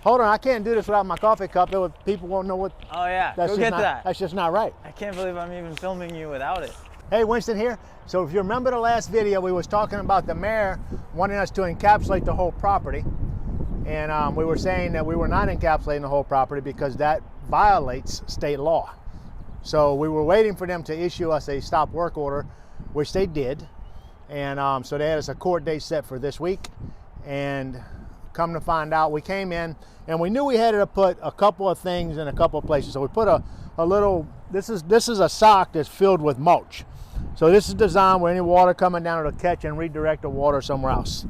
Hold on, I can't do this without my coffee cup. People won't know what. Oh yeah, That's go just get not, that. That's just not right. I can't believe I'm even filming you without it. Hey, Winston here. So if you remember the last video, we was talking about the mayor wanting us to encapsulate the whole property. And we were saying that we were not encapsulating the whole property because that violates state law. So we were waiting for them to issue us a stop work order, which they did. And so they had us a court date set for this week. And come to find out, we came in and we knew we had to put a couple of things in a couple of places. So we put a little, this is a sock that's filled with mulch. So this is designed where any water coming down, it'll catch and redirect the water somewhere else.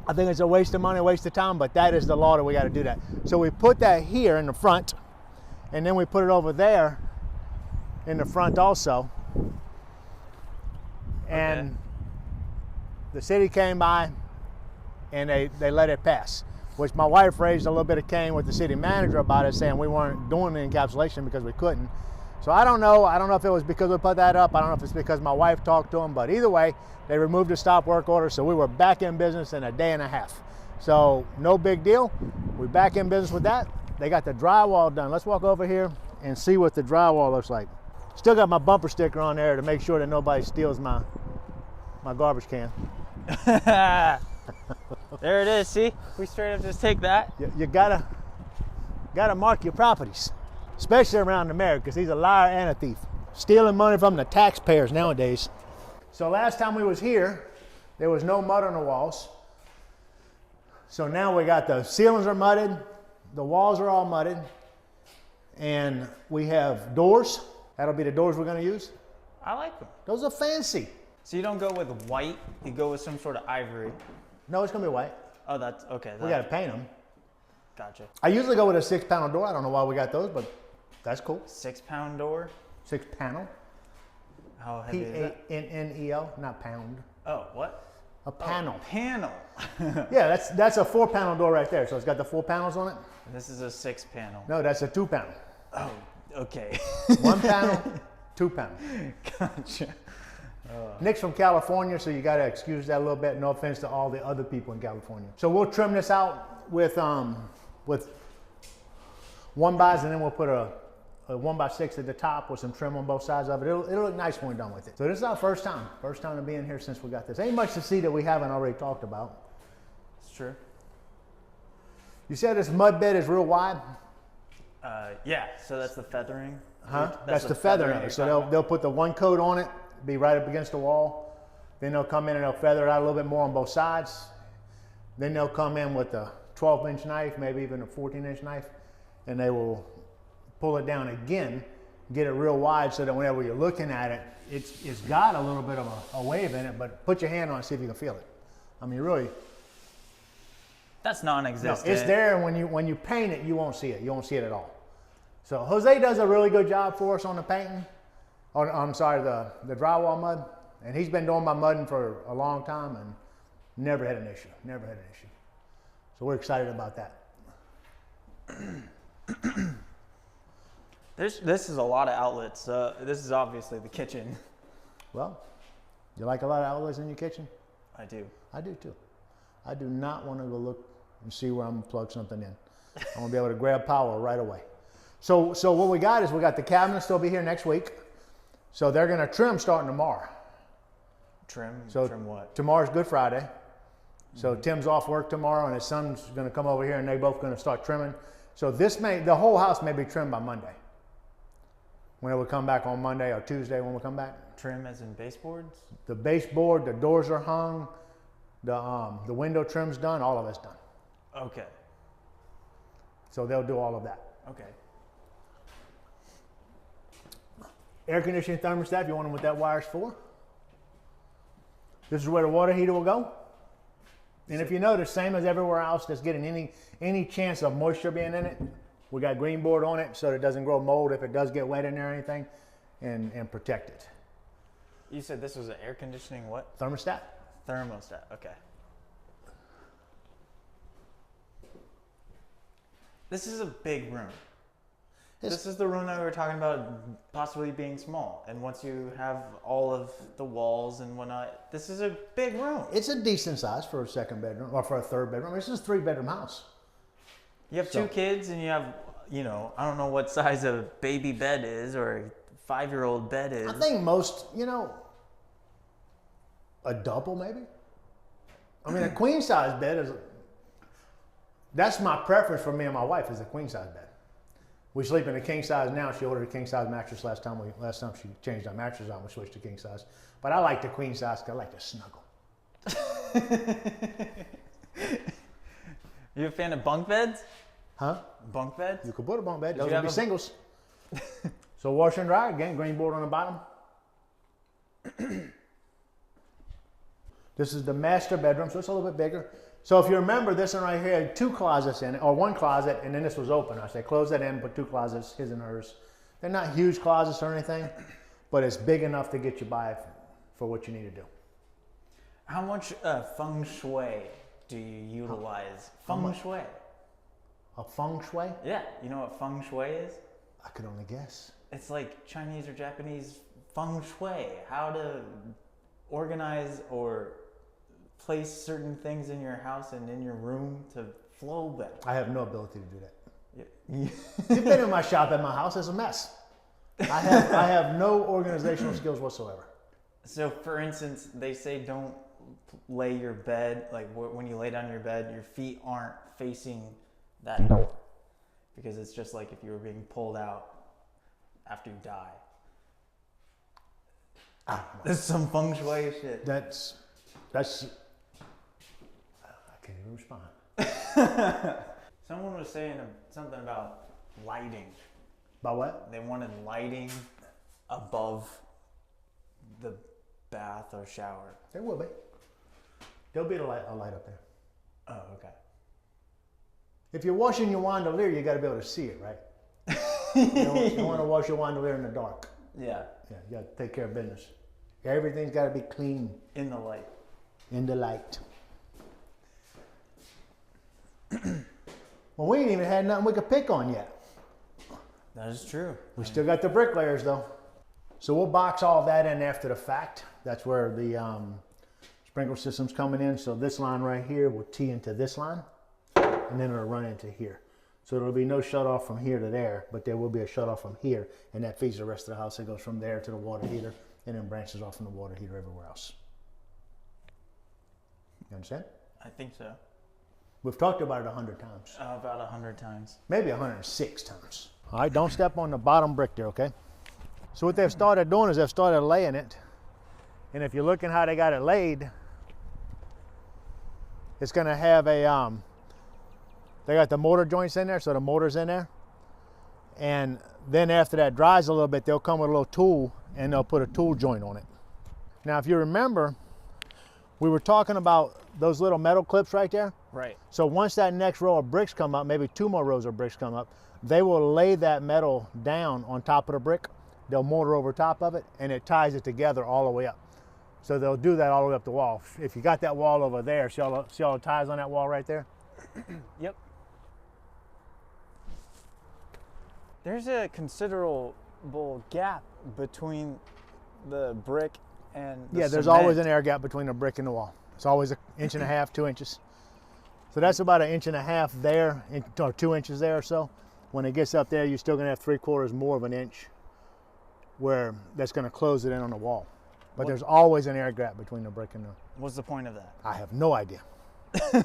I think it's a waste of money, a waste of time, but that is the law that we got to do that. So we put that here in the front, and then we put it over there in the front also. And okay. The city came by and they let it pass, which my wife raised a little bit of cane with the city manager about it, saying we weren't doing the encapsulation because we couldn't. So I don't know if it was because we put that up. I don't know if it's because my wife talked to them, but either way, they removed the stop work order, so we were back in business in a day and a half. So no big deal. We're back in business with that. They got the drywall done. Let's walk over here and see what the drywall looks like. Still got my bumper sticker on there to make sure that nobody steals my garbage can. There it is, see? We straight up just take that. You gotta mark your properties, especially around the mayor, because he's a liar and a thief. Stealing money from the taxpayers nowadays. So last time we was here, there was no mud on the walls. So now we got the ceilings are mudded, the walls are all mudded, and we have doors. That'll be the doors we're gonna use. I like them. Those are fancy. So you don't go with white, you go with some sort of ivory. No, it's gonna be white. Oh, that's okay. We gotta paint them. Gotcha. I usually go with a 6-panel door. I don't know why we got those, but that's cool. 6-pound door? 6-panel. How heavy is that? P-A-N-N-E-L, not pound. Oh, what? A panel. Oh, panel. Yeah, that's a 4-panel door right there. So it's got the 4 panels on it. This is a 6-panel. No, that's a 2-panel. Oh, okay. 1 panel, 2 panel. Gotcha. Nick's from California, so you got to excuse that a little bit. No offense to all the other people in California. So we'll trim this out with 1x, and then we'll put a 1x6 at the top with some trim on both sides of it. It'll look nice when we're done with it. So this is our first time to be in here since we got this. Ain't much to see that we haven't already talked about. It's true. You said this mud bed is real wide? Yeah, so that's the feathering. Huh? That's the feathering. So they'll put the one coat on it, be right up against the wall. Then they'll come in and they'll feather it out a little bit more on both sides. Then they'll come in with a 12-inch knife, maybe even a 14-inch knife, and they will pull it down again, get it real wide so that whenever you're looking at it, it's got a little bit of a wave in it, but put your hand on it, see if you can feel it. I mean, really. That's non-existent. No, it's there, and when you paint it, you won't see it. You won't see it at all. So Jose does a really good job for us on the painting. I'm sorry, the drywall mud. And he's been doing my mudding for a long time and never had an issue, never had an issue. So we're excited about that. This is a lot of outlets. This is obviously the kitchen. Well, you like a lot of outlets in your kitchen? I do. I do too. I do not want to go look and see where I'm going to plug something in. I want to be able to grab power right away. So what we got is we got the cabinets. They'll be here next week. So they're going to trim starting tomorrow. Trim what? Tomorrow's Good Friday. So Tim's off work tomorrow and his son's going to come over here and they're both going to start trimming. So the whole house may be trimmed by Monday. When we come back on Monday or Tuesday when we come back. Trim as in baseboards? The baseboard, the doors are hung, the window trim's done, all of it's done. Okay. So they'll do all of that. Okay. Air conditioning thermostat, you wonder what that wire's for? This is where the water heater will go. And if you notice, same as everywhere else that's getting any chance of moisture being in it, we got green board on it so that it doesn't grow mold if it does get wet in there or anything, and protect it. You said this was an air conditioning what? Thermostat. Thermostat, okay. This is a big room. This is the room that we were talking about possibly being small. And once you have all of the walls and whatnot, this is a big room. It's a decent size for a second bedroom or for a third bedroom. This is a 3-bedroom house. You have two kids and you have, you know, I don't know what size a baby bed is or a 5-year-old bed is. I think most, you know, a double maybe. I mean, a queen size bed is, that's my preference for me and my wife is a queen size bed. We sleep in a king size now. She ordered a king size mattress last time she changed our mattress on. We switched to king size. But I like the queen size because I like to snuggle. You a fan of bunk beds? Huh? Bunk beds? You could put a bunk bed. Did Those you would be have a- singles. So washer and dryer, again, green board on the bottom. This is the master bedroom, so it's a little bit bigger. So if you remember, this one right here had 2 closets in it, or 1 closet, and then this was open. I said, close that in, put 2 closets, his and hers. They're not huge closets or anything, but it's big enough to get you by for what you need to do. How much feng shui do you utilize? Feng shui. A feng shui? Yeah, you know what feng shui is? I could only guess. It's like Chinese or Japanese feng shui. How to organize or place certain things in your house and in your room to flow better. I have no ability to do that. Yeah. You've been in my shop at my house, it's a mess. I have no organizational skills whatsoever. So for instance, they say don't lay your bed, like when you lay down your bed, your feet aren't facing that door. Because it's just like if you were being pulled out after you die. There's some feng shui shit. That's I can't even respond. Someone was saying something about lighting. About what? They wanted lighting above the bath or shower. There will be. There'll be a light up there. Oh, okay. If you're washing your wandelier, you got to be able to see it, right? You don't want to wash your wandelier in the dark. Yeah. Yeah, you got to take care of business. Everything's got to be clean. In the light. In the light. Well, we ain't even had nothing we could pick on yet. That is true. We still got the bricklayers though. So we'll box all that in after the fact. That's where the sprinkler system's coming in. So this line right here will tee into this line and then it'll run into here. So there'll be no shut off from here to there, but there will be a shut off from here and that feeds the rest of the house. It goes from there to the water heater and then branches off from the water heater everywhere else. You understand? I think so. We've talked about it 100 times. About 100 times. Maybe 106 times. All right, don't step on the bottom brick there, okay? So what they've started doing is they've started laying it. And if you're looking how they got it laid, it's gonna have a, they got the mortar joints in there, so the mortar's in there. And then after that dries a little bit, they'll come with a little tool and they'll put a tool joint on it. Now, if you remember, we were talking about those little metal clips right there. Right. So once that next row of bricks come up, maybe 2 more rows of bricks come up, they will lay that metal down on top of the brick. They'll mortar over top of it and it ties it together all the way up. So they'll do that all the way up the wall. If you got that wall over there, see all the ties on that wall right there? Yep. There's a considerable gap between the brick and the Yeah, there's cement. always an air gap between the brick and the wall. It's always 1.5 inches, 2 inches. So that's about 1.5 inches there, or 2 inches there or so. When it gets up there, you're still gonna have 3/4 more of an inch where that's gonna close it in on the wall. But there's always an air gap between the brick and the... What's the point of that? I have no idea. If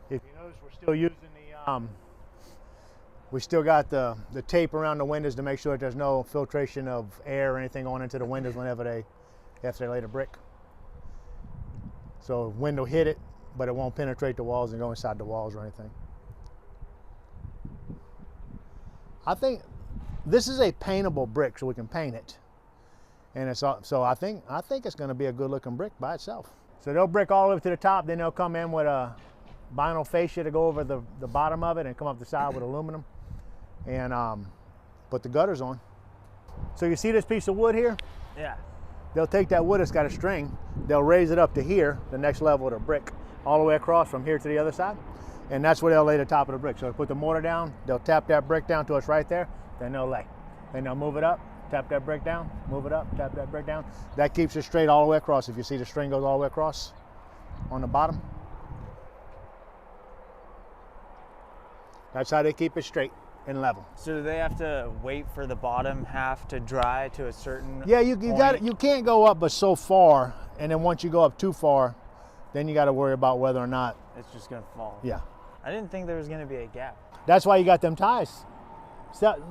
you notice, we're still using the, we still got the tape around the windows to make sure that there's no filtration of air or anything going into the windows after they lay the brick. So wind will hit it, but it won't penetrate the walls and go inside the walls or anything. I think this is a paintable brick, so we can paint it. And it's so I think it's going to be a good looking brick by itself. So they'll brick all the way up to the top, then they'll come in with a vinyl fascia to go over the bottom of it and come up the side with aluminum and put the gutters on. So you see this piece of wood here? Yeah. They'll take that wood that's got a string, they'll raise it up to here, the next level of the brick, all the way across from here to the other side. And that's where they'll lay the top of the brick. So they put the mortar down, they'll tap that brick down to us right there, then they'll lay. Then they'll move it up, tap that brick down, move it up, tap that brick down. That keeps it straight all the way across. If you see the string goes all the way across on the bottom. That's how they keep it straight and level. So do they have to wait for the bottom half to dry to a certain Yeah, you point? got you can't go up but so far, and then once you go up too far, then you got to worry about whether or not. It's just gonna fall. Yeah, I didn't think there was gonna be a gap. that's why you got them ties.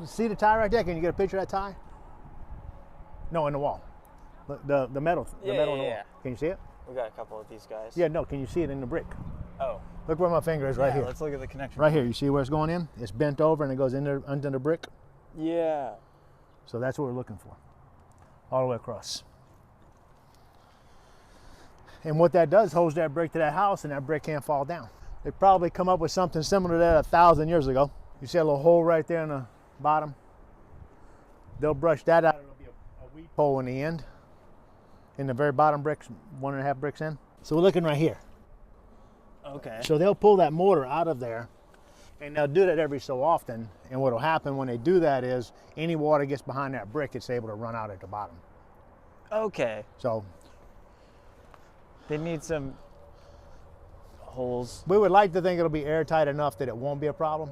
See the tie right there? Can you get a picture of that tie? No, in the wall. The metal. The metal in the wall. Yeah. Can you see it? We got a couple of these guys. Yeah. No. Can you see it in the brick? Oh. Look where my finger is right here. Let's look at the connection. Right here. You see where it's going in? It's bent over and it goes under the brick. Yeah. So that's what we're looking for, all the way across. And what that does holds that brick to that house, and that brick can't fall down. They probably come up with something similar to that 1,000 years ago. You see a little hole right there in the bottom? They'll brush that out. It'll be a weep hole in the end, in the very bottom bricks, 1.5 bricks in. So we're looking right here. Okay. So they'll pull that mortar out of there, and they'll do that every so often. And what'll happen when they do that is any water gets behind that brick, it's able to run out at the bottom. Okay. So They need some holes. we would like to think it'll be airtight enough that it won't be a problem,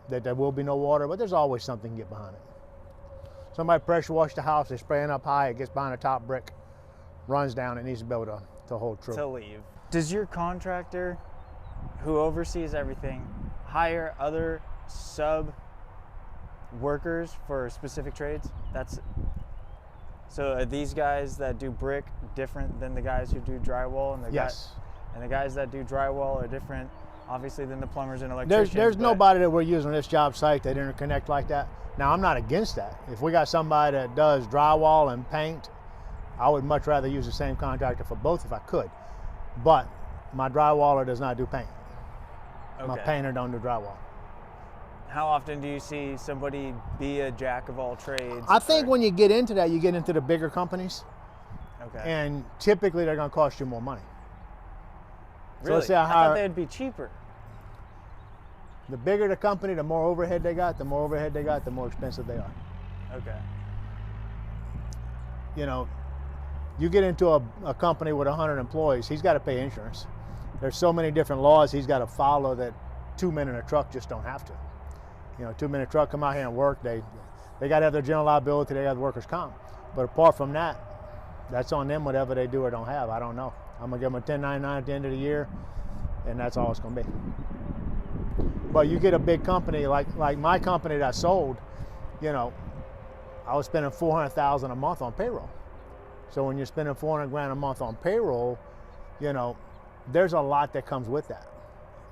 that there will be no water, but there's always something to get behind it. Somebody pressure wash the house, they're spraying up high, it gets behind the top brick, runs down, it needs to be able to hold true. To leave. Does your contractor, who oversees everything, hire other sub workers for specific trades? So are these guys that do brick different than the guys who do drywall, and Yes. the guys that do drywall are different, obviously, than the plumbers and electricians? There's but- nobody that we're using on this job site that interconnect like that. Now, I'm not against that. If we got somebody that does drywall and paint, I would much rather use the same contractor for both if I could. But my drywaller does not do paint. My Okay. painter don't do drywall. How often do you see somebody be a jack of all trades? I think when you get into that, you get into the bigger companies, Okay. and typically they're going to cost you more money. So Really? let's say I I hire, thought they'd be cheaper. the bigger the company, the more overhead they got, the more expensive they are. Okay. You know, you get into a company with 100 employees, he's got to pay insurance. There's so many different laws he's got to follow that 2 men in a truck just don't have to. You know, 2 men in a truck come out here and work, they got to have their general liability, they got workers' comp. But apart from that, that's on them, whatever they do or don't have. I don't know. I'm going to give them a 1099 at the end of the year, and that's all it's going to be. But you get a big company like my company that I sold, you know, I was spending $400,000 a month on payroll. So when you're spending $400 grand a month on payroll, you know, there's a lot that comes with that.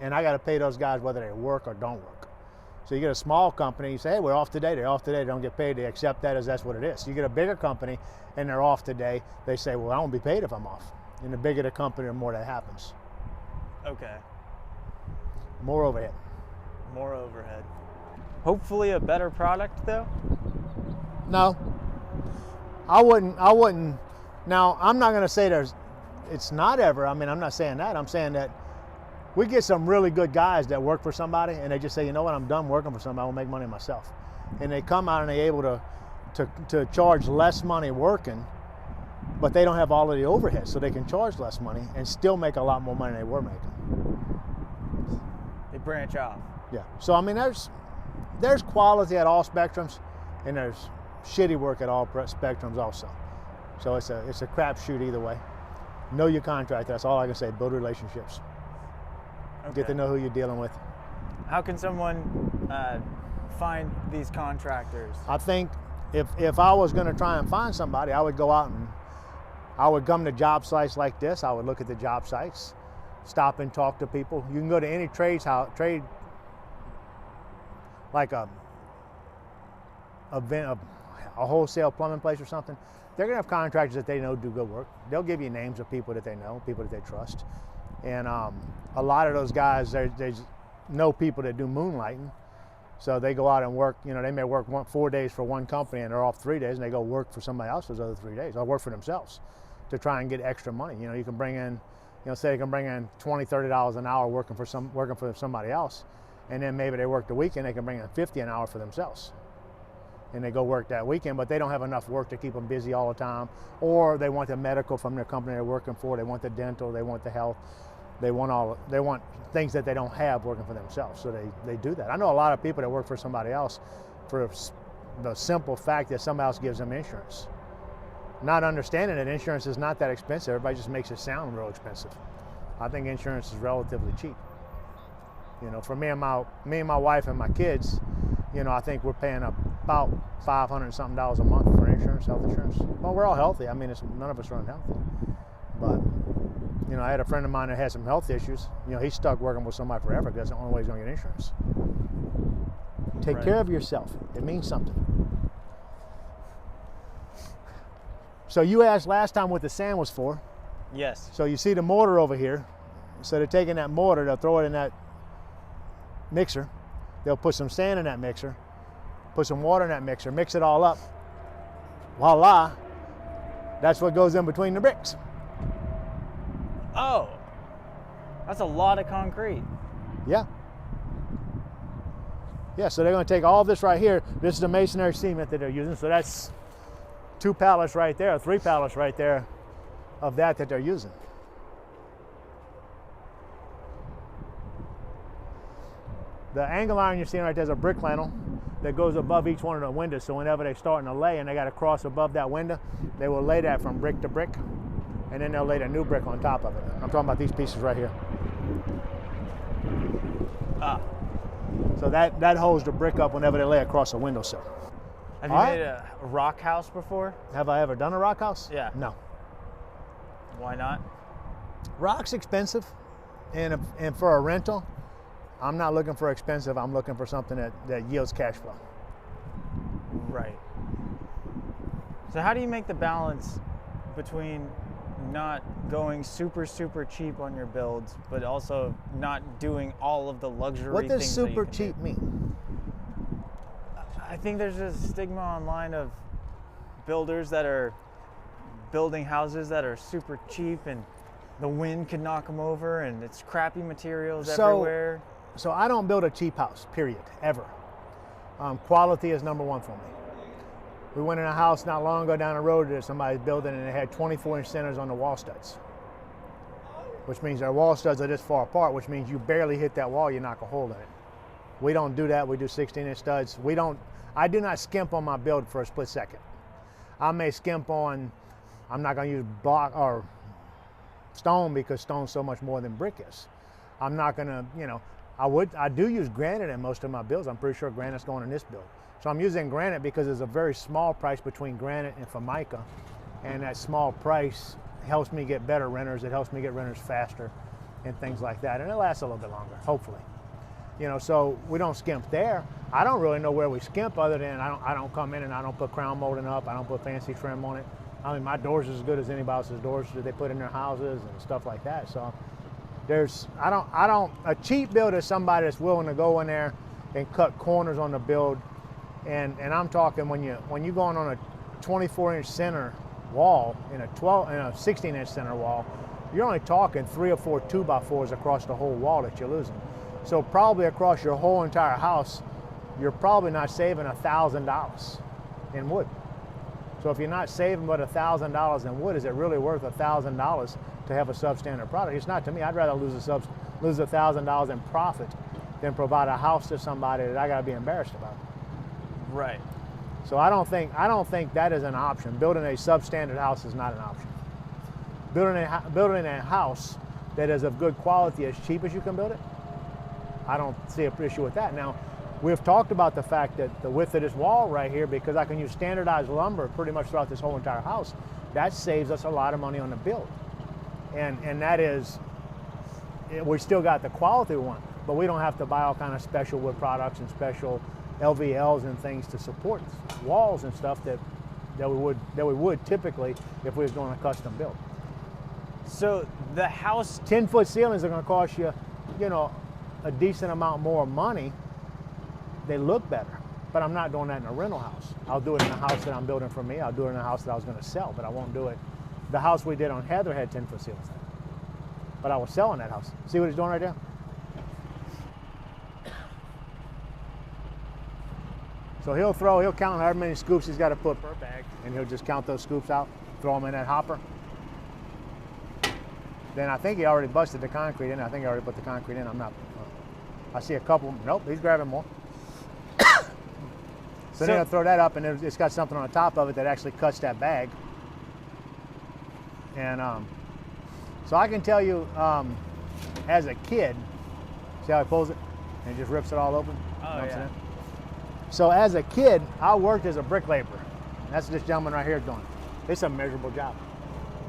And I got to pay those guys whether they work or don't work. So you get a small company, you say, hey, we're off today. They're off today, they don't get paid. They accept that as that's what it is. You get a bigger company and they're off today. They say, well, I won't be paid if I'm off. And the bigger the company, the more that happens. Okay. More overhead. More overhead. Hopefully a better product though? No, I wouldn't. Now, I'm not going to say it's not ever. I mean, I'm not saying that. I'm saying that we get some really good guys that work for somebody and they just say, you know what, I'm done working for somebody, I will make money myself. And they come out and they're able to charge less money working, but they don't have all of the overhead, so they can charge less money and still make a lot more money than they were making. They branch off. Yeah. So I mean, there's quality at all spectrums, and there's shitty work at all spectrums also. So it's a crapshoot either way. Know your contractor. That's all I can say. Build relationships. Okay. Get to know who you're dealing with. How can someone find these contractors? I think if I was going to try and find somebody, I would go out and I would come to job sites like this. I would look at the job sites, stop and talk to people. You can go to any trade like a wholesale plumbing place or something. They're gonna have contractors that they know do good work. They'll give you names of people that they know, people that they trust. And a lot of those guys, they know people that do moonlighting. So they go out and work, you know, they may work 4 days for one company and they're off 3 days and they go work for somebody else those other 3 days, or work for themselves to try and get extra money. You know, you can bring in, you know, say you can bring in $20, $30 an hour working for somebody else. And then maybe they work the weekend, they can bring in $50 an hour for themselves. And they go work that weekend, but they don't have enough work to keep them busy all the time. Or they want the medical from their company they're working for, they want the dental, they want the health. they want things that they don't have working for themselves. So they do that. I know a lot of people that work for somebody else for the simple fact that somebody else gives them insurance. Not understanding that insurance is not that expensive. Everybody just makes it sound real expensive. I think insurance is relatively cheap. You know, for me and my wife and my kids, you know, I think we're paying about $500 something a month for insurance, health insurance. Well, we're all healthy. I mean, none of us are unhealthy. But, you know, I had a friend of mine that had some health issues. You know, he's stuck working with somebody forever because that's the only way he's going to get insurance. Take care of yourself. It means something. So you asked last time what the sand was for. Yes. So you see the mortar over here. So they're taking that mortar, they'll throw it in that mixer. They'll put some sand in that mixer, put some water in that mixer, mix it all up. Voila, that's what goes in between the bricks. Oh, that's a lot of concrete. Yeah. Yeah, so they're going to take all this right here. This is the masonry cement that they're using. So that's 2 pallets right there, 3 pallets right there of that they're using. The angle iron you're seeing right there is a brick flannel that goes above each one of the windows. So whenever they're starting to lay and they got to cross above that window, they will lay that from brick to brick, and then they'll lay the new brick on top of it. I'm talking about these pieces right here. So that holds the brick up whenever they lay across a windowsill. Have you made a rock house before? Have I ever done a rock house? Yeah. No. Why not? Rock's expensive, and for a rental, I'm not looking for expensive. I'm looking for something that yields cash flow. Right. So how do you make the balance between not going super cheap on your builds, but also not doing all of the luxury What does things that you super can cheap do? mean? I think there's a stigma online of builders that are building houses that are super cheap and the wind can knock them over and it's crappy materials everywhere. So I don't build a cheap house, period, ever. Quality is number one for me. We went in a house not long ago down the road that somebody's building, and it had 24-inch centers on the wall studs, which means their wall studs are this far apart, which means you barely hit that wall, you knock a hole in it. We don't do that. We do 16-inch studs. I do not skimp on my build for a split second. I may skimp on, I'm not going to use block or stone because stone's so much more than brick is. I'm not going to, you know, I do use granite in most of my builds. I'm pretty sure granite's going in this build. So I'm using granite because there's a very small price between granite and Formica, and that small price helps me get better renters. It helps me get renters faster and things like that, and it lasts a little bit longer, hopefully. You know, so we don't skimp there. I don't really know where we skimp other than I don't come in and I don't put crown molding up. I don't put fancy trim on it. I mean, my doors are as good as anybody else's doors that they put in their houses and stuff like that. So a cheap build is somebody that's willing to go in there and cut corners on the build. And I'm talking when you're going on a 24-inch center wall in a 16-inch center wall, you're only talking 3 or 4 2x4s across the whole wall that you're losing. So probably across your whole entire house, you're probably not saving $1,000 in wood. So if you're not saving but $1,000 in wood, is it really worth $1,000 to have a substandard product? It's not to me. I'd rather lose $1,000 in profit than provide a house to somebody that I got to be embarrassed about. Right. So I don't think that is an option. Building a substandard house is not an option. Building a house that is of good quality as cheap as you can build it, I don't see an issue with that. Now, we've talked about the fact that the width of this wall right here, because I can use standardized lumber pretty much throughout this whole entire house, that saves us a lot of money on the build. And that is, we still got the quality we want, but we don't have to buy all kind of special wood products and special LVLs and things to support walls and stuff that we would typically if we was doing a custom build. So the house, 10-foot ceilings are going to cost you, you know, a decent amount more money. They look better, but I'm not doing that in a rental house. I'll do it in a house that I'm building for me. I'll do it in a house that I was going to sell, but I won't do it. The house we did on Heather had 10-foot ceilings, but I was selling that house. See what he's doing right there? So he'll count however many scoops he's got to put per bag, and he'll just count those scoops out, throw them in that hopper. then I think he already busted the concrete in. I think he already put the concrete in. I'm not. I see a couple. Nope, he's grabbing more. So then I'll throw that up, and it's got something on the top of it that actually cuts that bag. And so I can tell you, as a kid, see how he pulls it and just rips it all open? Oh, yeah. So as a kid, I worked as a brick laborer. That's this gentleman right here doing. It's a miserable job.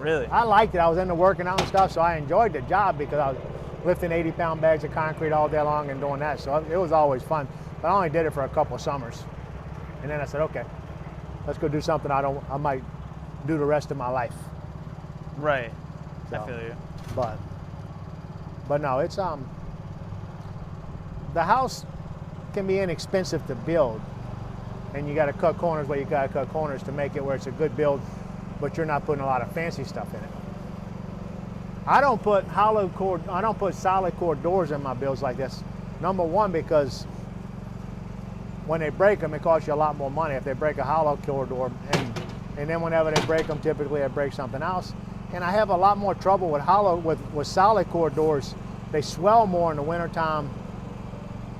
Really? I liked it. I was into working out and stuff, so I enjoyed the job because I was lifting 80-pound bags of concrete all day long and doing that. So it was always fun. But I only did it for a couple of summers. And then I said, okay, let's go do something I might do the rest of my life. Right. So, I feel you. But no, it's the house can be inexpensive to build, and you got to cut corners where you got to cut corners to make it where it's a good build, but you're not putting a lot of fancy stuff in it. I don't put solid core doors in my builds like this. Number one, because when they break them, it costs you a lot more money if they break a hollow core door, and then whenever they break them, typically they break something else. And I have a lot more trouble with solid core doors. They swell more in the wintertime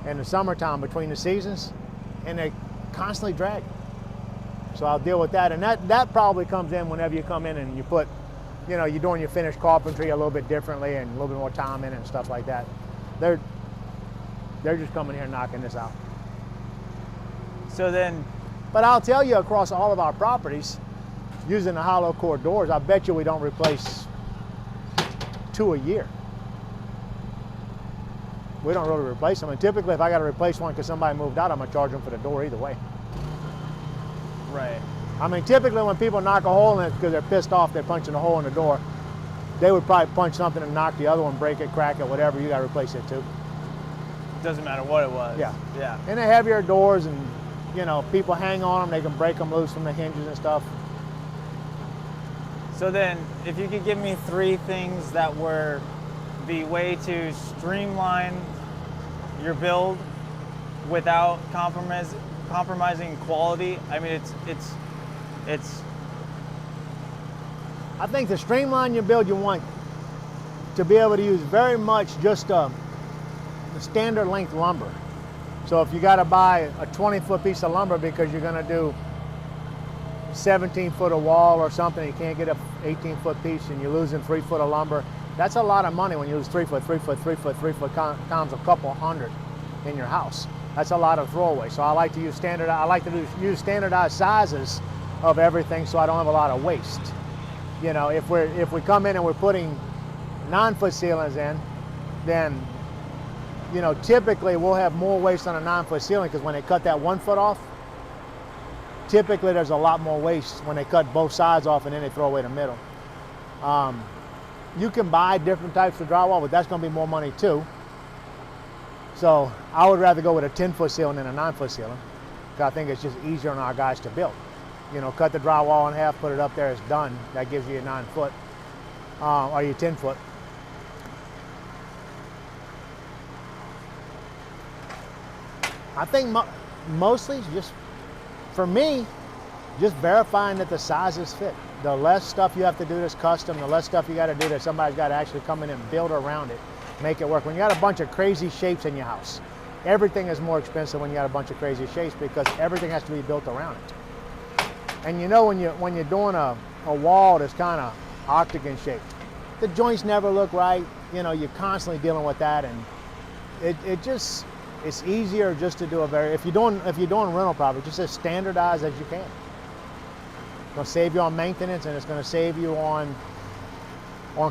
and the summertime between the seasons, and they constantly drag. So I'll deal with that, and that probably comes in whenever you come in and you put, you're doing your finished carpentry a little bit differently and a little bit more time in it and stuff like that. They're just coming here and knocking this out. So then, but I'll tell you, across all of our properties, using the hollow core doors, I bet you we don't replace 2 a year. We don't really replace them. And typically, if I got to replace one because somebody moved out, I'm going to charge them for the door either way. right. I mean, typically when people knock a hole in it because they're pissed off, they're punching a hole in the door, they would probably punch something and knock the other one, break it, crack it, whatever. You got to replace it too. Doesn't matter what it was. Yeah. Yeah. And they heavier doors, and people hang on them. They can break them loose from the hinges and stuff. So then, if you could give me 3 things that were the way to streamline your build without compromising quality. I mean, it's. I think to streamline your build, you want to be able to use very much just the standard length lumber. So if you got to buy a 20-foot piece of lumber because you're going to do 17 foot of wall or something, you can't get a 18-foot piece and you're losing 3 foot of lumber, that's a lot of money when you lose 3 foot, 3 foot, 3 foot, 3 foot times a couple hundred in your house. That's a lot of throwaway. So I like to use use standardized sizes of everything so I don't have a lot of waste. If we come in and we're putting 9-foot ceilings in, then typically we'll have more waste on a 9-foot ceiling because when they cut that 1 foot off, typically there's a lot more waste when they cut both sides off and then they throw away the middle. You can buy different types of drywall, but that's going to be more money too. So I would rather go with a 10-foot ceiling than a 9-foot ceiling because I think it's just easier on our guys to build. Cut the drywall in half, put it up there, it's done. That gives you a 9-foot or your 10-foot. I think mostly just, for me, just verifying that the sizes fit. The less stuff you have to do that's custom, the less stuff you got to do that somebody's got to actually come in and build around it, make it work. When you got a bunch of crazy shapes in your house, everything is more expensive when you got a bunch of crazy shapes because everything has to be built around it. And when you're doing a wall that's kind of octagon shaped, the joints never look right. You're constantly dealing with that, and it's easier just to do if you're doing rental property, just as standardized as you can. It's going to save you on maintenance, and it's going to save you on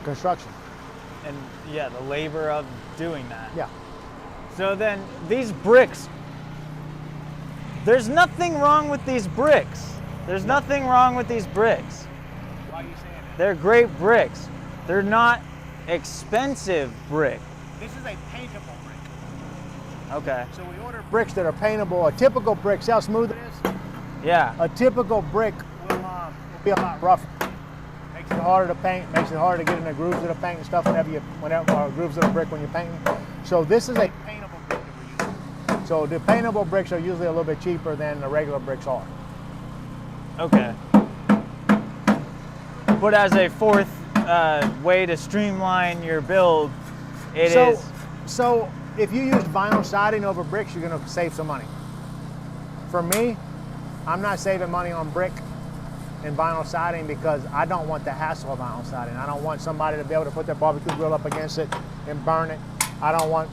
construction. And yeah, the labor of doing that. Yeah. So then these bricks, there's nothing wrong with these bricks. There's nothing wrong with these bricks. Why are you saying that? They're great bricks. They're not expensive brick. This is a paintable brick. Okay. So we order bricks that are paintable. A typical brick, see how smooth it is? Yeah. A typical brick will be a lot rougher. Makes it harder to paint, makes it harder to get in the grooves of the paint and stuff whenever grooves of the brick when you're painting. So this is a paintable brick that we're using. So the paintable bricks are usually a little bit cheaper than the regular bricks are. Okay. But as a fourth way to streamline your build. So if you use vinyl siding over bricks, you're gonna save some money. For me, I'm not saving money on brick and vinyl siding because I don't want the hassle of vinyl siding. I don't want somebody to be able to put their barbecue grill up against it and burn it. I don't want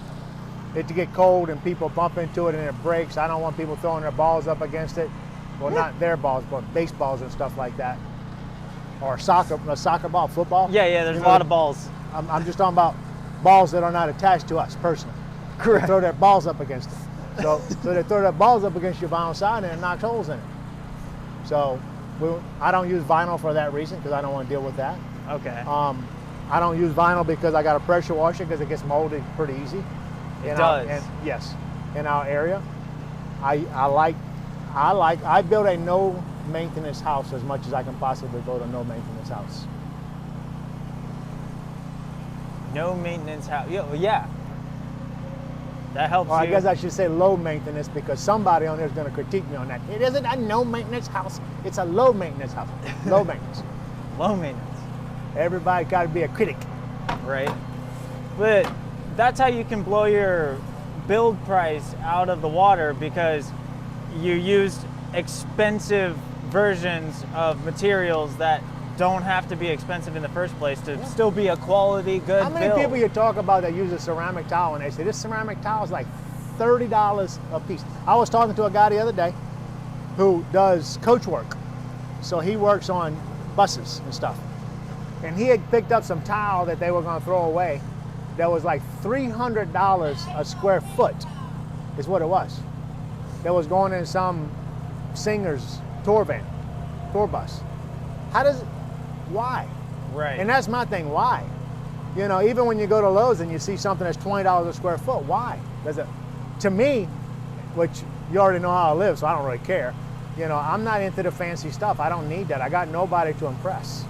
it to get cold and people bump into it and it breaks. I don't want people throwing their balls up against it. Well, not their balls, but baseballs and stuff like that. Or a soccer ball, football. Yeah, there's a lot of balls. I'm just talking about balls that are not attached to us personally. Correct. They throw their balls up against it. So they throw their balls up against your vinyl siding and it knocks holes in it. So I don't use vinyl for that reason because I don't want to deal with that. Okay. I don't use vinyl because I got a pressure washer because it gets molded pretty easy. It does. Yes, in our area. I build a no maintenance house as much as I can possibly build a no maintenance house. No maintenance house. Yeah. That helps. Well, I guess I should say low maintenance because somebody on there is going to critique me on that. It isn't a no maintenance house. It's a low maintenance house. Low maintenance. Low maintenance. Everybody got to be a critic. Right. But that's how you can blow your build price out of the water because you used expensive versions of materials that don't have to be expensive in the first place to still be a quality good How many build. people you talk about that use a ceramic towel and they say this ceramic towel is like $30 a piece? I was talking to a guy the other day who does coach work. So he works on buses and stuff. And he had picked up some towel that they were going to throw away that was like $300 a square foot is what it was. That was going in some singer's tour bus. Why? Right. And that's my thing, why? You know, even when you go to Lowe's and you see something that's $20 a square foot, why? To me, which you already know how I live, so I don't really care. You know, I'm not into the fancy stuff. I don't need that. I got nobody to impress.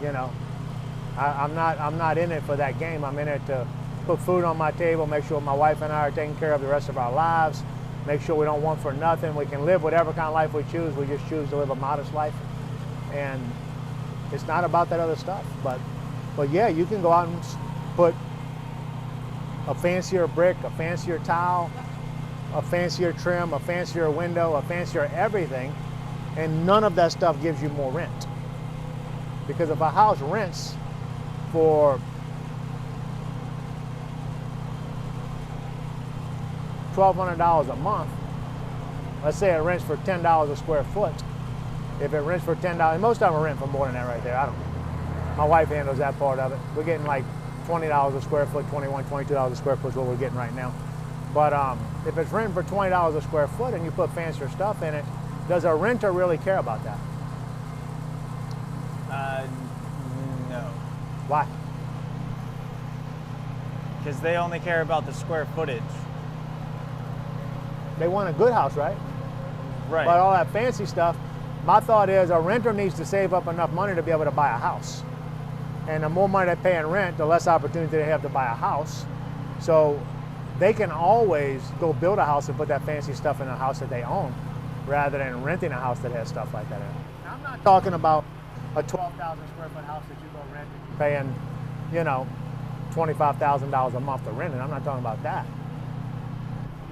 You know, I'm not in it for that game. I'm in it to put food on my table, make sure my wife and I are taking care of the rest of our lives, make sure we don't want for nothing. We can live whatever kind of life we choose. We just choose to live a modest life. And it's not about that other stuff. But yeah, you can go out and put a fancier brick, a fancier towel, a fancier trim, a fancier window, a fancier everything, and none of that stuff gives you more rent. Because if a house rents for $1,200 a month, let's say it rents for $10 a square foot. If it rents for $10, most of them rent for more than that right there. I don't know. My wife handles that part of it. We're getting like $20 a square foot, $21, $22 a square foot is what we're getting right now. But if it's renting for $20 a square foot and you put fancier stuff in it, does a renter really care about that? No. Why? Because they only care about the square footage. They want a good house, right? Right. But all that fancy stuff, my thought is a renter needs to save up enough money to be able to buy a house. And the more money they pay in rent, the less opportunity they have to buy a house. So they can always go build a house and put that fancy stuff in a house that they own rather than renting a house that has stuff like that in it. I'm not talking about a 12,000 square foot house that you go rent and you're paying, you know, $25,000 a month to rent it. I'm not talking about that.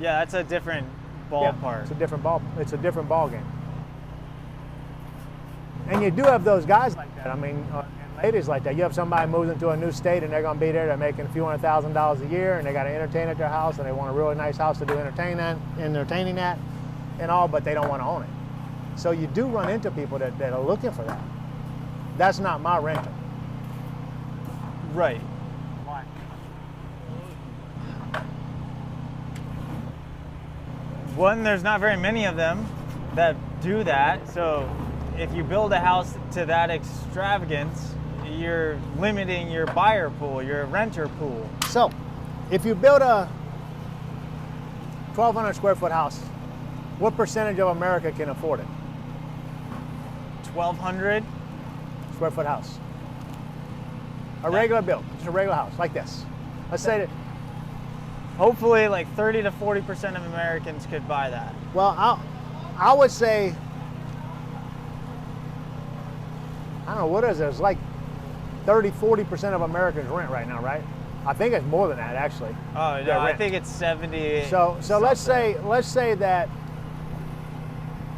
Yeah, that's a different ballpark. Yeah, it's a different ball game. And you do have those guys like that. I mean, and ladies like that. You have somebody moves into a new state and they're going to be there. They're making a few $100,000 a year, and they got to entertain at their house, and they want a really nice house to do entertaining at, and all, but they don't want to own it. So you do run into people that are looking for that. That's not my renter. Right. Why? One, there's not very many of them that do that. So if you build a house to that extravagance, you're limiting your buyer pool, your renter pool. So if you build a 1,200 square foot house, what percentage of America can afford it? 1,200 square foot house. A regular build, just a regular house like this. Let's say that. Hopefully like 30 to 40% of Americans could buy that. Well, I would say, I don't know, what is it? It's like 30-40% of Americans rent right now, right? I think it's more than that, actually. Oh no, I think it's 70. So let's say that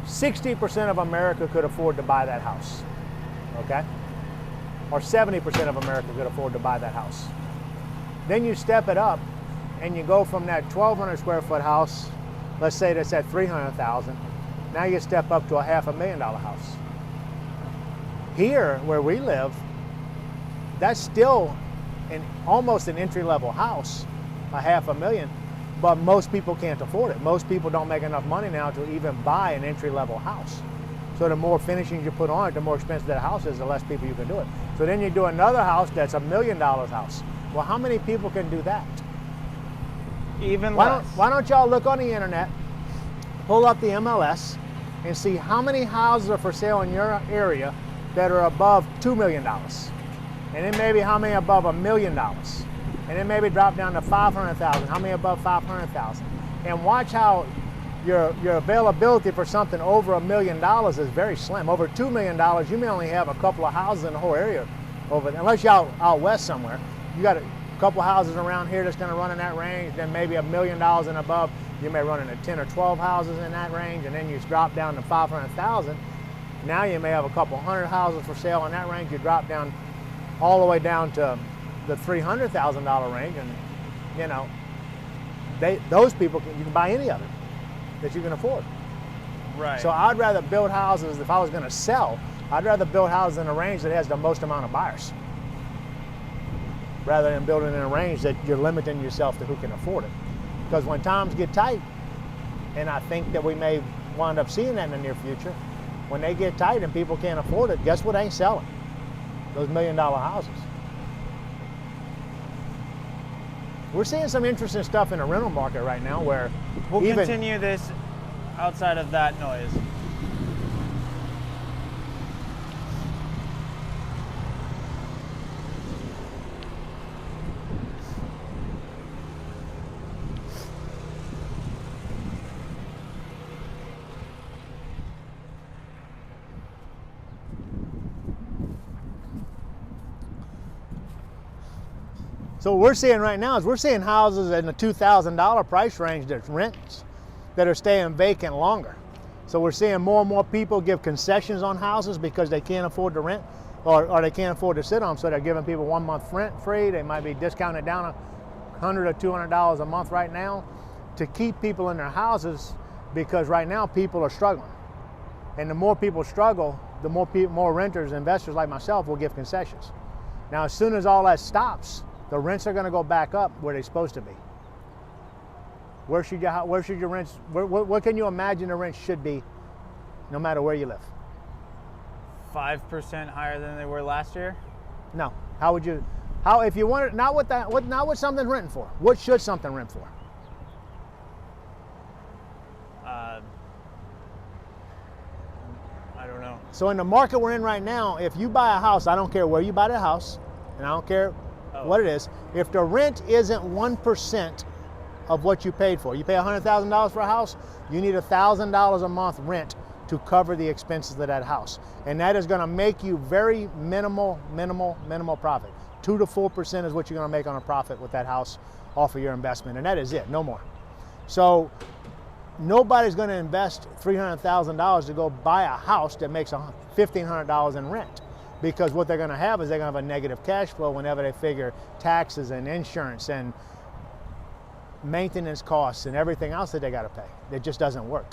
60% of America could afford to buy that house, okay? Or 70% of America could afford to buy that house. Then you step it up and you go from that 1,200 square foot house, let's say that's at 300,000, now you step up to a $500,000 house. Here, where we live, that's still almost an entry-level house, a $500,000, but most people can't afford it. Most people don't make enough money now to even buy an entry-level house. So the more finishings you put on it, the more expensive that house is, the less people you can do it. So then you do another house that's $1 million house. Well, how many people can do that? Even less. Why don't y'all look on the internet, pull up the MLS, and see how many houses are for sale in your area that are above $2 million. And then maybe how many above $1 million. And then maybe drop down to 500,000. How many above 500,000? And watch how your availability for something over $1 million is very slim. Over $2 million, you may only have a couple of houses in the whole area over there, unless you're out west somewhere. You got a couple of houses around here that's going to run in that range. Then maybe $1 million and above, you may run into 10 or 12 houses in that range, and then you drop down to 500,000. Now you may have a couple hundred houses for sale in that range. You drop down all the way down to the $300,000 range, and you know, those people you can buy any of it that you can afford. Right. So I'd rather build houses, if I was going to sell, I'd rather build houses in a range that has the most amount of buyers, rather than building in a range that you're limiting yourself to who can afford it. Because when times get tight, and I think that we may wind up seeing that in the near future, when they get tight and people can't afford it, guess what ain't selling? Those $1 million houses. We're seeing some interesting stuff in the rental market right now where we'll continue this outside of that noise. So what we're seeing right now is we're seeing houses in the $2,000 price range that's rents that are staying vacant longer. So we're seeing more and more people give concessions on houses because they can't afford to rent or they can't afford to sit on them. So they're giving people 1 month rent free. They might be discounted down $100 or $200 a month right now to keep people in their houses, because right now people are struggling. And the more people struggle, the more renters, investors like myself will give concessions. Now, as soon as all that stops, the rents are going to go back up where they're supposed to be. Where should your rents? What can you imagine the rent should be, no matter where you live? 5% higher than they were last year. No. How would you? How if you wanted not what something's renting for? What should something rent for? I don't know. So in the market we're in right now, if you buy a house, I don't care where you buy the house, and I don't care what it is. If the rent isn't 1% of what you paid for, you pay $100,000 for a house, you need $1,000 a month rent to cover the expenses of that house. And that is going to make you very minimal profit. 2 to 4% is what you're going to make on a profit with that house off of your investment. And that is it, no more. So nobody's going to invest $300,000 to go buy a house that makes $1,500 in rent. Because what they're going to have is they're going to have a negative cash flow whenever they figure taxes and insurance and maintenance costs and everything else that they got to pay. It just doesn't work.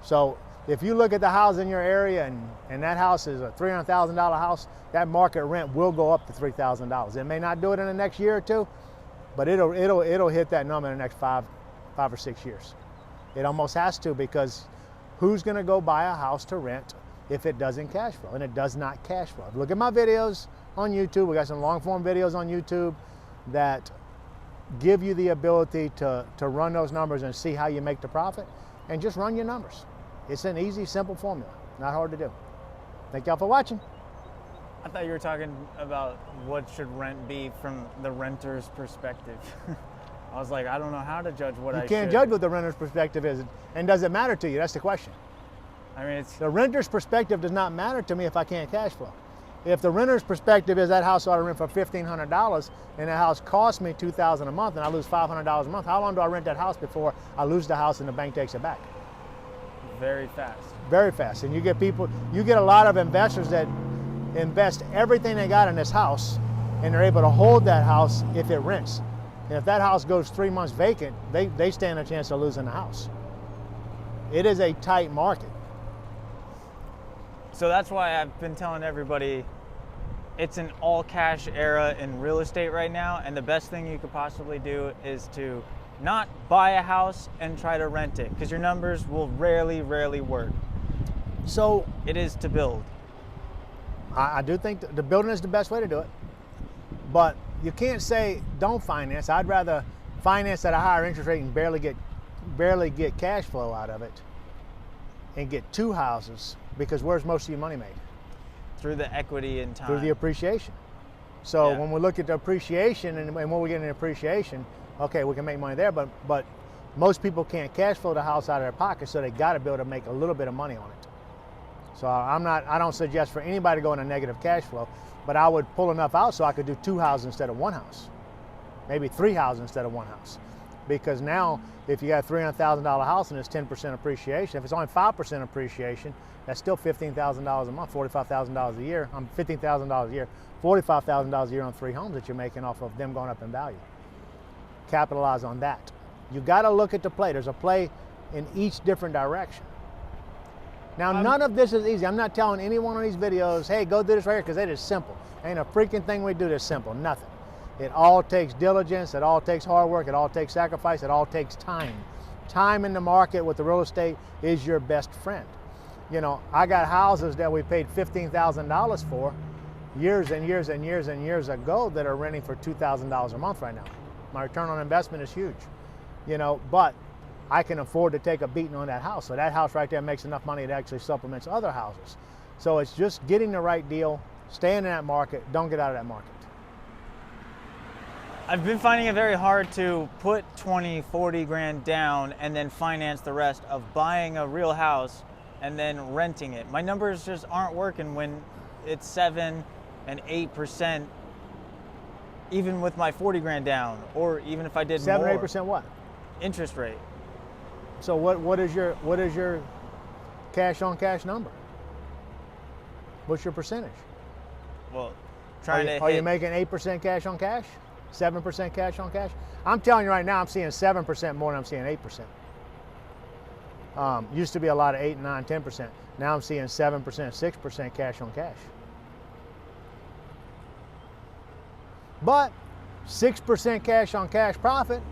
So if you look at the house in your area and that house is a $300,000 house, that market rent will go up to $3,000. It may not do it in the next year or two, but it'll hit that number in the next five or 6 years. It almost has to, because who's going to go buy a house to rent if it doesn't cash flow? And it does not cash flow. Look at my videos on YouTube. We got some long form videos on YouTube that give you the ability to run those numbers and see how you make the profit, and just run your numbers. It's an easy, simple formula, not hard to do. Thank y'all for watching. I thought you were talking about what should rent be from the renter's perspective. I was like, I don't know how to judge what I should. You can't judge what the renter's perspective is. And does it matter to you? That's the question. I mean, The renter's perspective does not matter to me if I can't cash flow. If the renter's perspective is that house ought to rent for $1,500 and that house costs me $2,000 a month and I lose $500 a month, how long do I rent that house before I lose the house and the bank takes it back? Very fast. Very fast. And you get a lot of investors that invest everything they got in this house and they're able to hold that house if it rents. And if that house goes 3 months vacant, they stand a chance of losing the house. It is a tight market. So that's why I've been telling everybody it's an all cash era in real estate right now, and the best thing you could possibly do is to not buy a house and try to rent it, because your numbers will rarely work. So it is to build. I do think the building is the best way to do it, but you can't say don't finance. I'd rather finance at a higher interest rate and barely get cash flow out of it and get 2 houses, because where's most of your money made? Through the equity and time. Through the appreciation. So Yeah. when we look at the appreciation and when we get in appreciation, okay, we can make money there, but most people can't cash flow the house out of their pocket, so they got to be able to make a little bit of money on it. So I don't suggest for anybody to go in a negative cash flow, but I would pull enough out so I could do 2 houses instead of 1 house, maybe 3 houses instead of 1 house. Because now, if you got a $300,000 house and it's 10% appreciation, if it's only 5% appreciation, that's still $15,000 a month, $45,000 a year. $15,000 a year, $45,000 a year on 3 homes that you're making off of them going up in value. Capitalize on that. You got to look at the play. There's a play in each different direction. Now, none of this is easy. I'm not telling any one of these videos, hey, go do this right here, because it is simple. Ain't a freaking thing we do that's simple. Nothing. It all takes diligence. It all takes hard work. It all takes sacrifice. It all takes time. Time in the market with the real estate is your best friend. You know, I got houses that we paid $15,000 for years and years and years and years ago that are renting for $2,000 a month right now. My return on investment is huge, you know, but I can afford to take a beating on that house. So that house right there makes enough money it actually supplements other houses. So it's just getting the right deal, staying in that market, don't get out of that market. I've been finding it very hard to put 20, 40 grand down and then finance the rest of buying a real house and then renting it. My numbers just aren't working when it's 7 and 8%, even with my 40 grand down, or even if I did 7 more. or 8% what? Interest rate. So what is your cash on cash number? What's your percentage? Well, trying to Are you making 8% cash on cash? 7% cash on cash? I'm telling you right now, I'm seeing 7% more than I'm seeing 8%. Used to be a lot of 8, 9, 10%. Now I'm seeing 7%, 6% cash on cash. But 6% cash on cash profit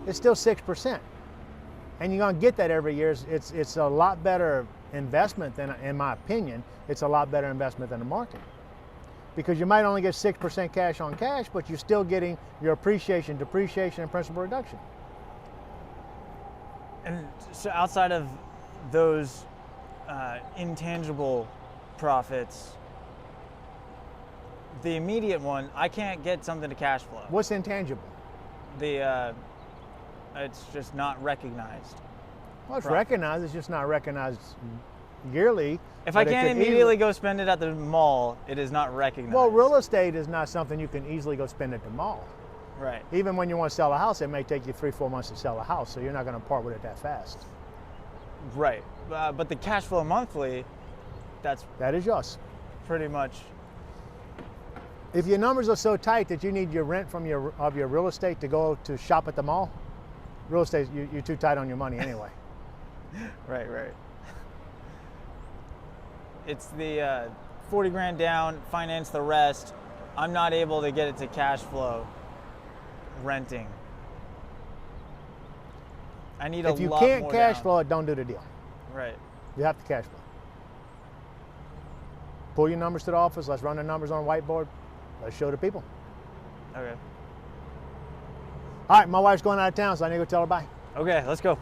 is still 6%. And you're gonna get that every year. It's a lot better investment than, in my opinion, it's a lot better investment than the market. Because you might only get 6% cash on cash, but you're still getting your appreciation, depreciation, and principal reduction. And so outside of those intangible profits, the immediate one, I can't get something to cash flow. What's intangible? It's just not recognized. Well, it's recognized, it's just not recognized yearly. If I can't immediately go spend it at the mall, it is not recognized. Well, real estate is not something you can easily go spend at the mall. Right. Even when you want to sell a house, it may take you 3-4 months to sell a house, so you're not going to part with it that fast. Right. But the cash flow monthly, that is yours. pretty much. If your numbers are so tight that you need your rent from your real estate to go to shop at the mall, real estate, you're too tight on your money anyway. Right. It's the 40 grand down, finance the rest. I'm not able to get it to cash flow renting. I need a lot more. If you can't cash down. flow it, don't do the deal. Right. You have to cash flow. Pull your numbers to the office. Let's run the numbers on a whiteboard. Let's show the people. Okay. All right, my wife's going out of town, so I need to go tell her bye. Okay, let's go.